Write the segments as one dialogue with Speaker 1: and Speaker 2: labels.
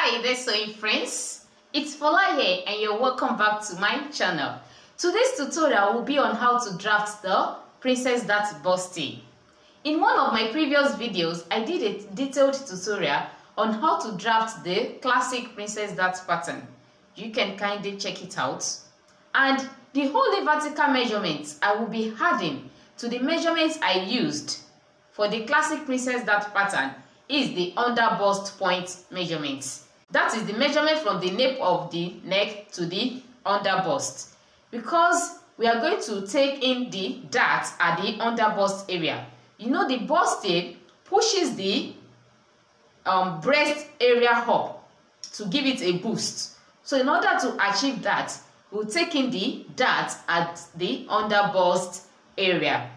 Speaker 1: Hi there sewing friends, it's Fola here and you're welcome back to my channel. Today's tutorial will be on how to draft the Princess Dart Bustier. In one of my previous videos, I did a detailed tutorial on how to draft the classic Princess Dart pattern. You can kindly check it out. And the whole vertical measurements I will be adding to the measurements I used for the classic Princess Dart pattern is the under bust point measurements. That is the measurement from the nape of the neck to the under bust. Because we are going to take in the dart at the under bust area. You know, the bustier pushes the breast area up to give it a boost. So in order to achieve that, we'll take in the dart at the under bust area.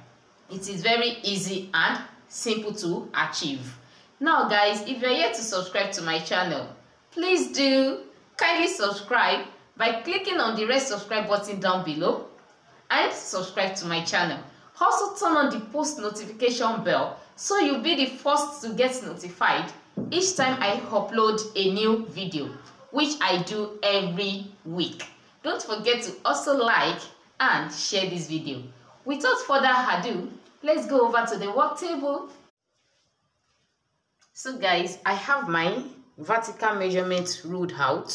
Speaker 1: It is very easy and simple to achieve. Now guys, if you're yet to subscribe to my channel, please do kindly subscribe by clicking on the red subscribe button down below and subscribe to my channel. Also turn on the post notification bell so you'll be the first to get notified each time I upload a new video, which I do every week. Don't forget to also like and share this video. Without further ado, let's go over to the work table. So guys, I have my vertical measurement ruled out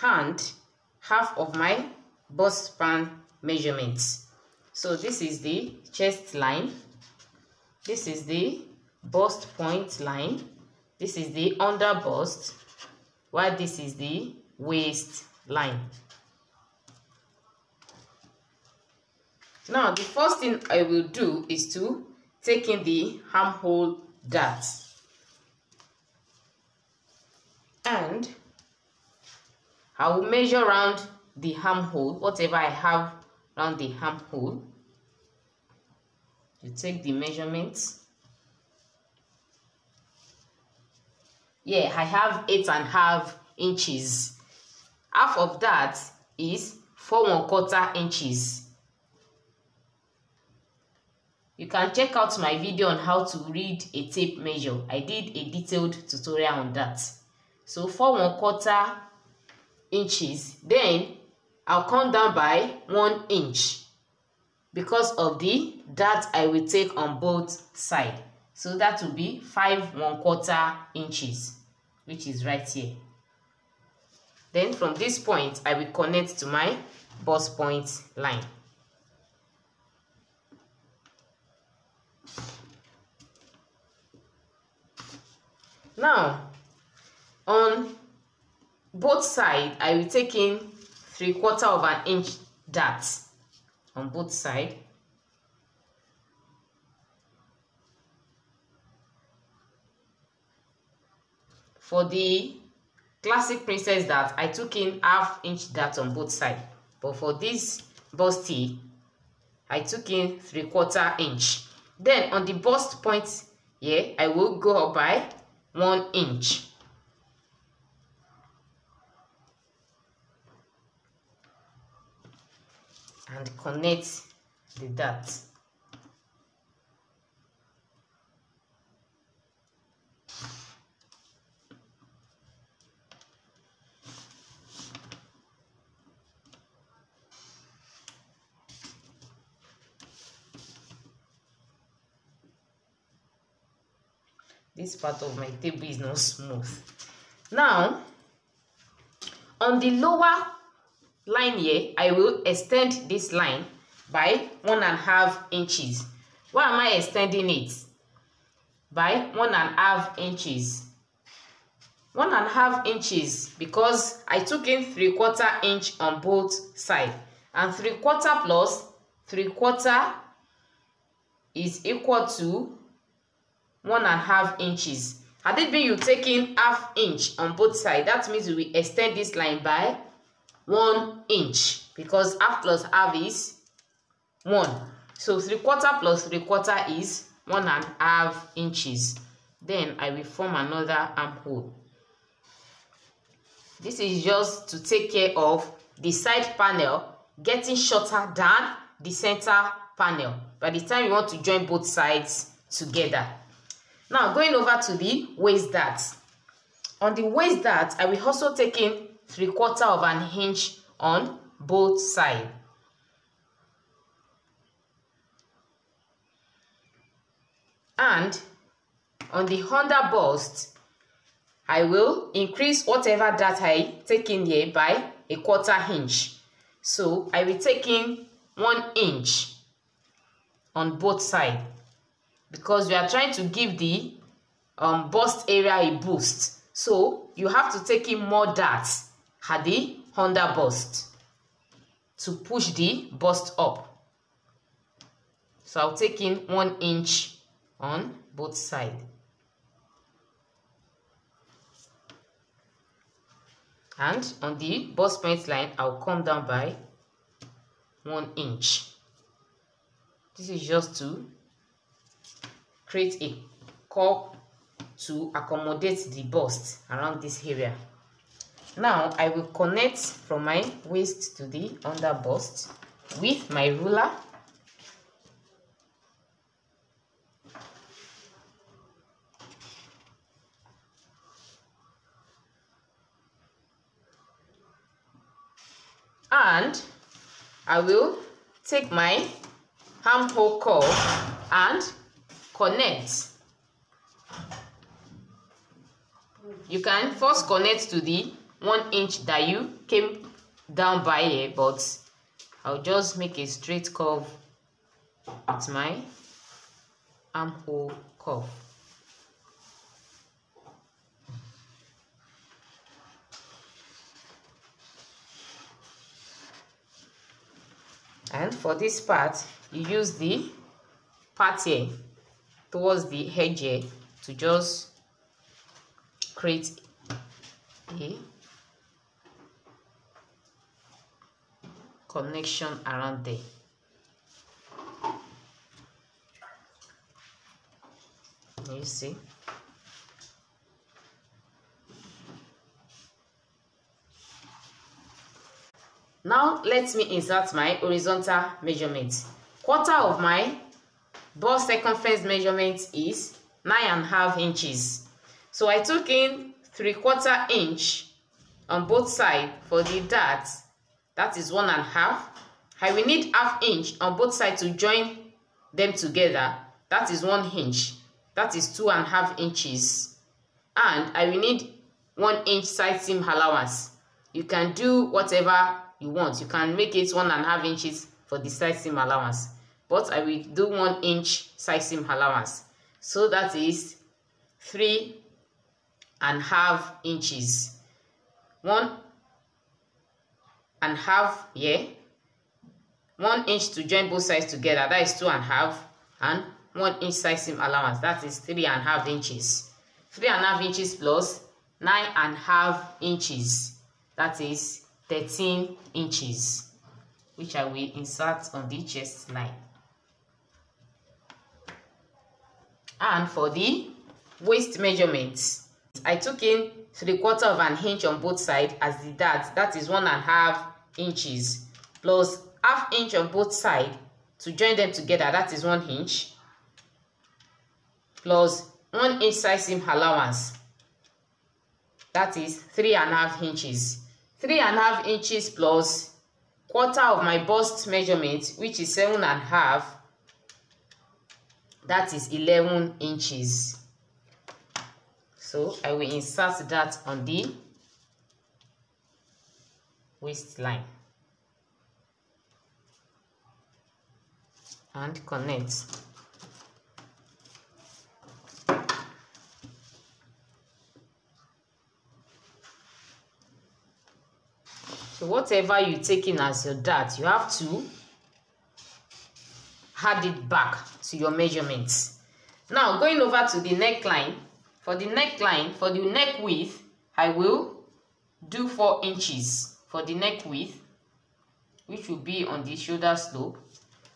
Speaker 1: and half of my bust span measurements. So this is the chest line, this is the bust point line, this is the under bust, while this is the waist line. Now the first thing I will do is to take in the armhole dart. And I will measure around the armhole, whatever I have around the armhole. You take the measurements. Yeah, I have 8.5 inches. Half of that is 4 1/4 inches. You can check out my video on how to read a tape measure. I did a detailed tutorial on that. So 4 1/4 inches. Then I'll come down by 1 inch because of the dart I will take on both sides. So that will be 5 1/4 inches, which is right here. Then from this point, I will connect to my bust point line. Now, on both sides, I will take in 3/4 inch dart on both sides. For the classic Princess Dart, I took in 1/2 inch dart on both sides. But for this bustier, I took in 3/4 inch. Then on the bust point here, I will go up by 1 inch. And connect the dart. This part of my table is not smooth. Now, on the lower line here, I will extend this line by 1.5 inches. Why am I extending it? By 1.5 inches. 1.5 inches because I took in 3/4 inch on both sides. And 3/4 plus 3/4 is equal to 1.5 inches. Had it been you taking 1/2 inch on both sides, that means we will extend this line by 1 inch because 1/2 plus 1/2 is 1. So 3/4 plus 3/4 is 1.5 inches. Then I will form another armhole. This is just to take care of the side panel getting shorter than the center panel by the time you want to join both sides together. Now going over to the waist dart. on the waist dart, I will also take in 3/4 of an inch on both sides. And on the under bust, I will increase whatever dart I take in here by 1/4 inch. So I will take in 1 inch on both sides, because we are trying to give the bust area a boost. So you have to take in more darts at the under bust to push the bust up. So I'll take in 1 inch on both sides. And on the bust point line, I'll come down by 1 inch. This is just to create a curve to accommodate the bust around this area. Now I will connect from my waist to the under bust with my ruler. And I will take my armhole curve and connect. You can first connect to the 1 inch that you came down by here, but I'll just make a straight curve with my armhole curve. And for this part, you use the part here towards the edge here to just create a connection around there. You see? Now let me insert my horizontal measurement. Quarter of my bust circumference measurement is 9.5 inches. So I took in 3/4 inch on both sides for the dart. That is 1.5. I will need 1/2 inch on both sides to join them together. That is 1 inch. That is 2.5 inches. And I will need 1 inch side seam allowance. You can do whatever you want. You can make it 1.5 inches for the side seam allowance, but I will do 1 inch side seam allowance. So that is 3.5 inches. 1.5 here, 1 inch to join both sides together, that is 2.5, and 1 inch side seam allowance, that is 3.5 inches. 3.5 inches plus 9.5 inches, that is 13 inches, which I will insert on the chest line. And for the waist measurements, I took in 3/4 of an inch on both sides as the dart. That is 1.5 inches plus 1/2 inch on both sides to join them together. That is 1 inch plus 1 inch side seam allowance. That is 3.5 inches. 3.5 inches plus quarter of my bust measurement, which is 7.5. That is 11 inches. So I will insert that on the waistline and connect. So whatever you take in as your dart, you have to add it back to your measurements. Now going over to the neckline. For the neckline, for the neck width, I will do 4 inches for the neck width, which will be on the shoulder slope.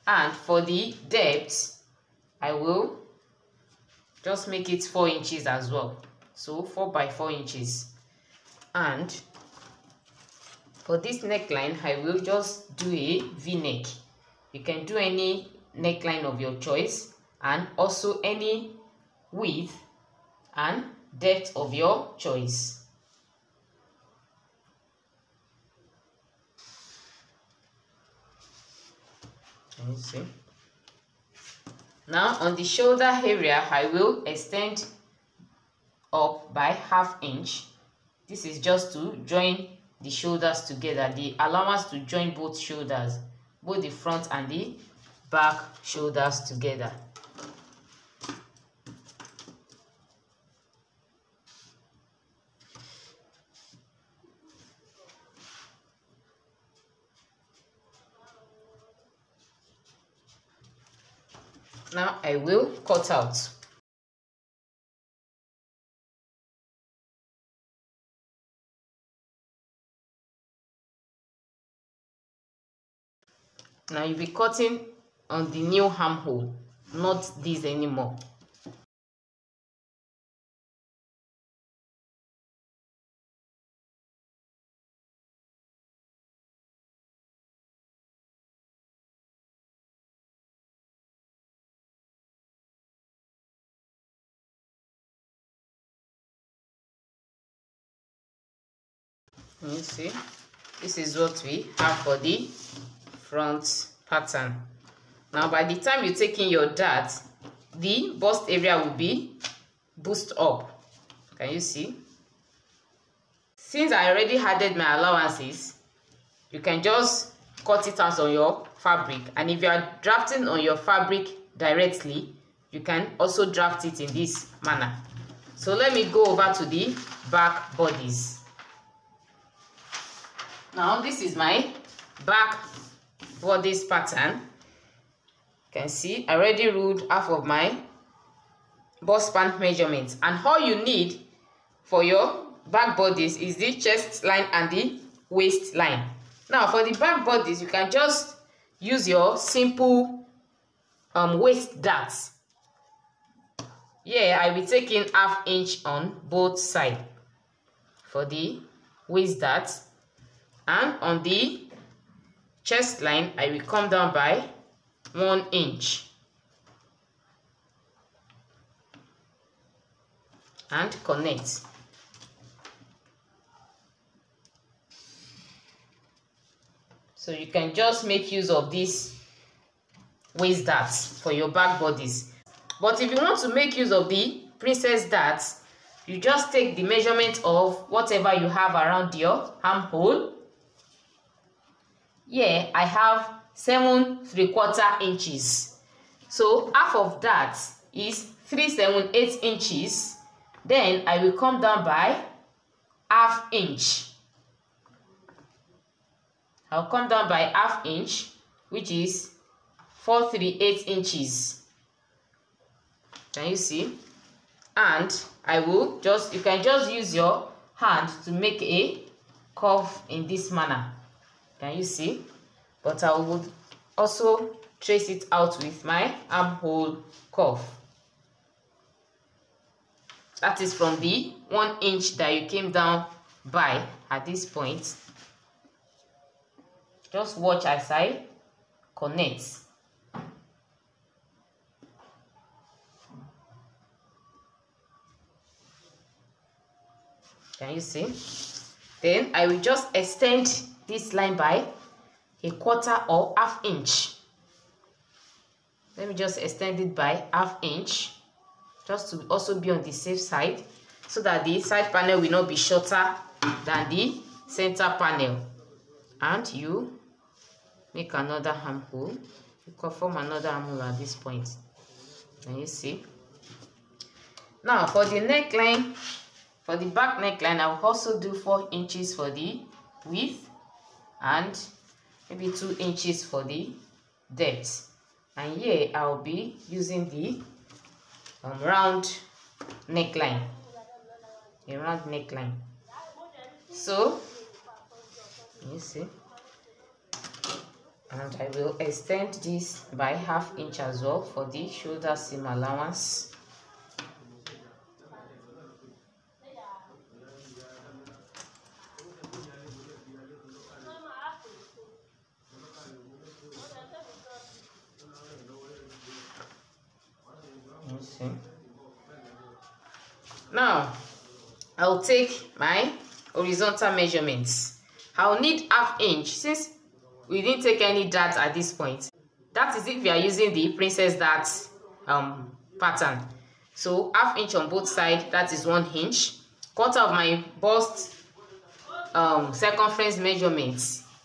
Speaker 1: And for the depth, I will just make it 4 inches as well. So 4 by 4 inches. And for this neckline, I will just do a V-neck. You can do any neckline of your choice, and also any width and depth of your choice. You see. Now on the shoulder area, I will extend up by 1/2 inch. This is just to join the shoulders together, the allowance to join both shoulders, both the front and the back shoulders together. Now I will cut out. Now you'll be cutting on the new armhole, not this anymore. You see, this is what we have for the front pattern. Now by the time you take in your dart, the bust area will be boosted up. Can you see? Since I already added my allowances, you can just cut it out on your fabric, and if you are drafting on your fabric directly, you can also draft it in this manner. So let me go over to the back bodies. Now this is my back bodice pattern. You can see I already ruled half of my bust span measurements, and all you need for your back bodice is the chest line and the waist line. Now for the back bodice, you can just use your simple waist darts. Yeah, I will be taking 1/2 inch on both sides for the waist dart, and on the chest line I will come down by 1 inch and connect. So you can just make use of these waist darts for your back bodies. But if you want to make use of the princess darts, you just take the measurement of whatever you have around your armhole. Here I have 7 3/4 inches. So half of that is 3 7/8 inches. Then I will come down by 1/2 inch. I'll come down by 1/2 inch, which is 4 3/8 inches. Can you see? And I will just, you can just use your hand to make a curve in this manner. Can you see? But I would also trace it out with my armhole curve. That is from the 1 inch that you came down by at this point. Just watch as I connect. Can you see? Then I will just extend this line by 1/4 or 1/2 inch. Let me just extend it by 1/2 inch, just to also be on the safe side, so that the side panel will not be shorter than the center panel. And you make another armhole. You can form another armhole at this point. Can you see? Now for the neckline, for the back neckline, I will also do 4 inches for the width and maybe 2 inches for the depth. And here I will be using the round neckline, a round neckline. So you see, and I will extend this by 1/2 inch as well for the shoulder seam allowance. You see. Now I'll take my horizontal measurements. I'll need 1/2 inch since we didn't take any dart at this point. That is if you are using the princess dart pattern. So 1/2 inch on both sides, that is 1 inch. Quarter of my bust circumference measurement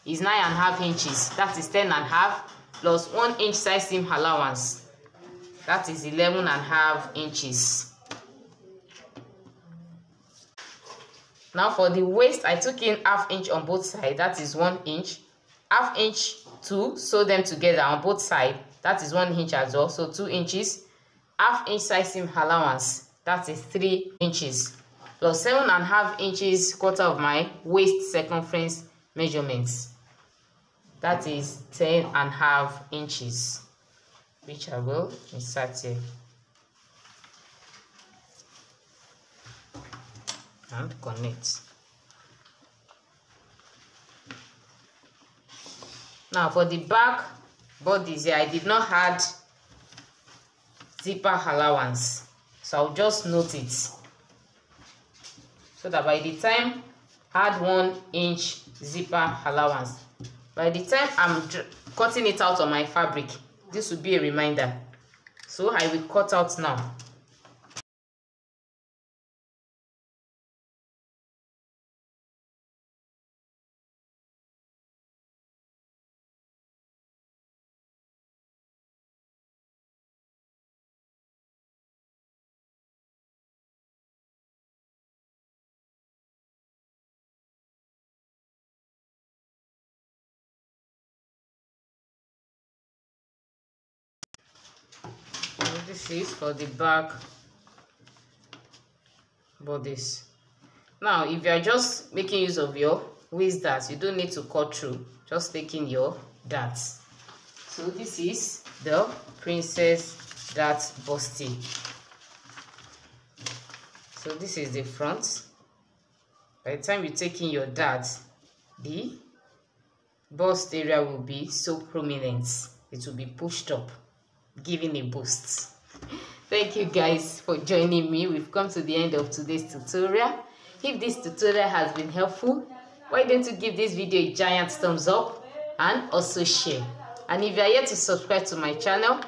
Speaker 1: is 9.5 inches. That is 10.5 plus 1 inch side seam allowance. That is 11.5 inches. Now for the waist, I took in 1/2 inch on both sides. That is 1 inch. 1/2 inch to sew them together on both sides. That is 1 inch as well. So 2 inches. 1/2 inch side seam allowance. That is 3 inches. Plus 7.5 inches, quarter of my waist circumference measurements. That is 10.5 inches, which I will insert here. And connect. Now for the back bodies here, I did not add zipper allowance, so I'll just note it, so that by the time I add 1 inch zipper allowance, by the time I'm cutting it out on my fabric, this will be a reminder. So I will cut out now. This is for the back bodice. Now if you are just making use of your waist darts, you don't need to cut through, just taking your darts. So this is the princess dart busty. So this is the front. By the time you take in your darts, the bust area will be so prominent, it will be pushed up, giving a boost. Thank you guys for joining me. We've come to the end of today's tutorial. If this tutorial has been helpful, why don't you give this video a giant thumbs up and also share. And if you are yet to subscribe to my channel,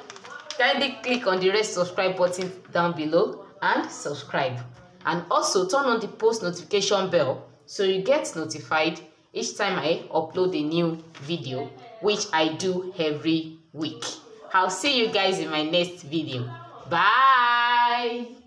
Speaker 1: kindly click on the red subscribe button down below and subscribe. And also turn on the post notification bell so you get notified each time I upload a new video, which I do every week. I'll see you guys in my next video. Bye.